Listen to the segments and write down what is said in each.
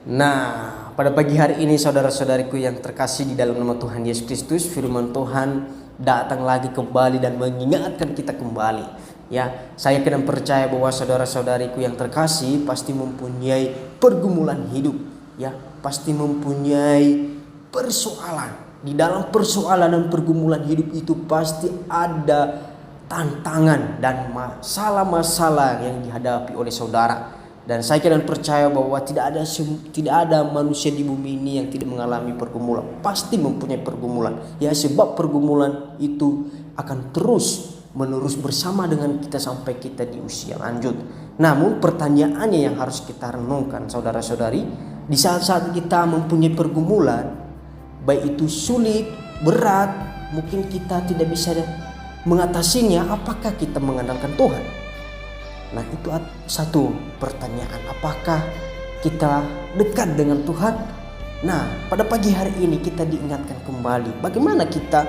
Nah, pada pagi hari ini saudara-saudariku yang terkasih di dalam nama Tuhan Yesus Kristus, firman Tuhan datang lagi kembali dan mengingatkan kita kembali. Ya, saya kena percaya bahwa saudara-saudariku yang terkasih pasti mempunyai pergumulan hidup, ya, pasti mempunyai persoalan. Di dalam persoalan dan pergumulan hidup itu pasti ada tantangan dan masalah-masalah yang dihadapi oleh saudara. Dan saya kira percaya bahwa tidak ada manusia di bumi ini yang tidak mengalami pergumulan. Pasti mempunyai pergumulan. Ya, sebab pergumulan itu akan terus menerus bersama dengan kita sampai kita di usia lanjut. Namun pertanyaannya yang harus kita renungkan saudara-saudari, di saat-saat kita mempunyai pergumulan, baik itu sulit, berat, mungkin kita tidak bisa mengatasinya, apakah kita mengandalkan Tuhan? Nah, itu satu pertanyaan, apakah kita dekat dengan Tuhan? Nah, pada pagi hari ini kita diingatkan kembali bagaimana kita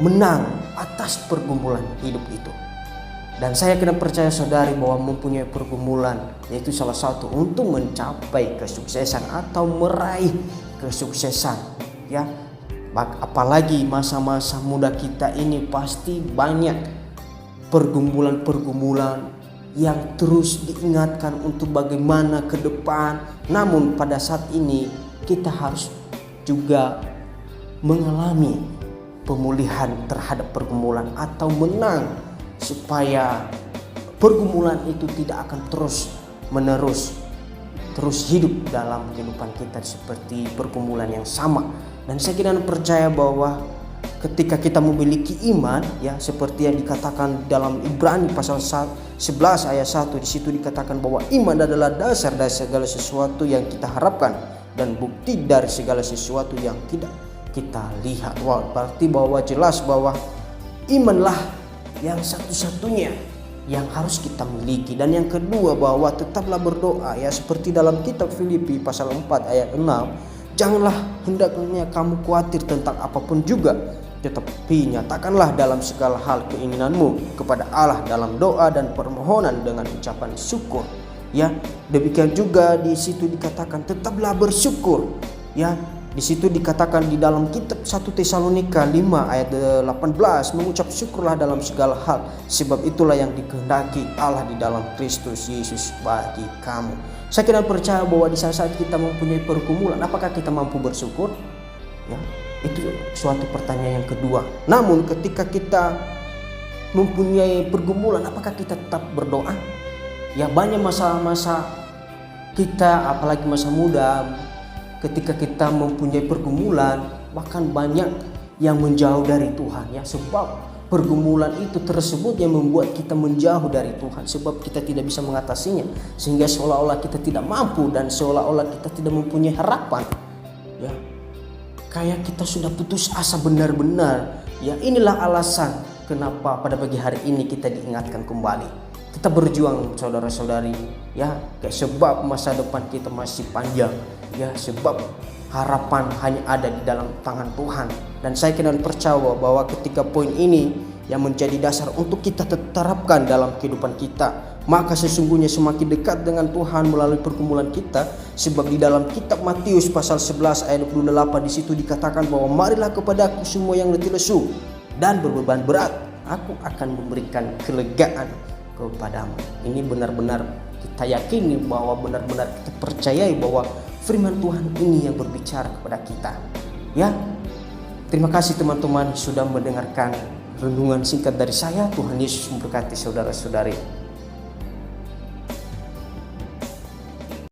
menang atas pergumulan hidup itu. Dan saya kena percaya saudari bahwa mempunyai pergumulan yaitu salah satu untuk mencapai kesuksesan atau meraih kesuksesan, ya. Apalagi masa-masa muda kita ini pasti banyak pergumulan-pergumulan yang terus diingatkan untuk bagaimana ke depan. Namun pada saat ini kita harus juga mengalami pemulihan terhadap pergumulan atau menang supaya pergumulan itu tidak akan terus menerus hidup dalam kehidupan kita seperti pergumulan yang sama. Dan saya kira percaya bahwa ketika kita memiliki iman, ya, seperti yang dikatakan dalam Ibrani pasal 11 ayat 1, di situ dikatakan bahwa iman adalah dasar dari segala sesuatu yang kita harapkan dan bukti dari segala sesuatu yang tidak kita lihat. Wah, berarti bahwa jelas bahwa imanlah yang satu-satunya yang harus kita miliki. Dan yang kedua bahwa tetaplah berdoa, ya, seperti dalam kitab Filipi pasal 4 ayat 6, janganlah hendaknya kamu khawatir tentang apapun juga, tetapi nyatakanlah dalam segala hal keinginanmu kepada Allah dalam doa dan permohonan dengan ucapan syukur. Ya, demikian juga di situ dikatakan tetaplah bersyukur. Ya, di situ dikatakan di dalam kitab 1 Tesalonika 5 ayat 18, mengucap syukurlah dalam segala hal, sebab itulah yang dikehendaki Allah di dalam Kristus Yesus bagi kamu. Saya kira percaya bahwa di saat kita mempunyai pergumulan, apakah kita mampu bersyukur? Ya, itu suatu pertanyaan yang kedua. Namun ketika kita mempunyai pergumulan, apakah kita tetap berdoa? Ya, banyak masa-masa kita, apalagi masa muda, ketika kita mempunyai pergumulan, bahkan banyak yang menjauh dari Tuhan, ya, sebab pergumulan itu tersebut yang membuat kita menjauh dari Tuhan, sebab kita tidak bisa mengatasinya, sehingga seolah-olah kita tidak mampu dan seolah-olah kita tidak mempunyai harapan, ya, kayak kita sudah putus asa benar-benar. Ya, inilah alasan kenapa pada pagi hari ini kita diingatkan kembali. Kita berjuang saudara-saudari, ya, sebab masa depan kita masih panjang, ya, sebab harapan hanya ada di dalam tangan Tuhan. Dan saya kena percaya bahwa ketika poin ini yang menjadi dasar untuk kita terapkan dalam kehidupan kita, maka sesungguhnya semakin dekat dengan Tuhan melalui pergumulan kita. Sebab di dalam kitab Matius pasal 11 ayat 28 di situ dikatakan bahwa marilah kepadaku semua yang letih lesu dan berbeban berat, aku akan memberikan kelegaan kepadamu. Ini benar-benar kita yakini, bahwa benar-benar kita percayai bahwa firman Tuhan ini yang berbicara kepada kita. Ya, terima kasih teman-teman sudah mendengarkan renungan singkat dari saya. Tuhan Yesus memberkati saudara-saudari.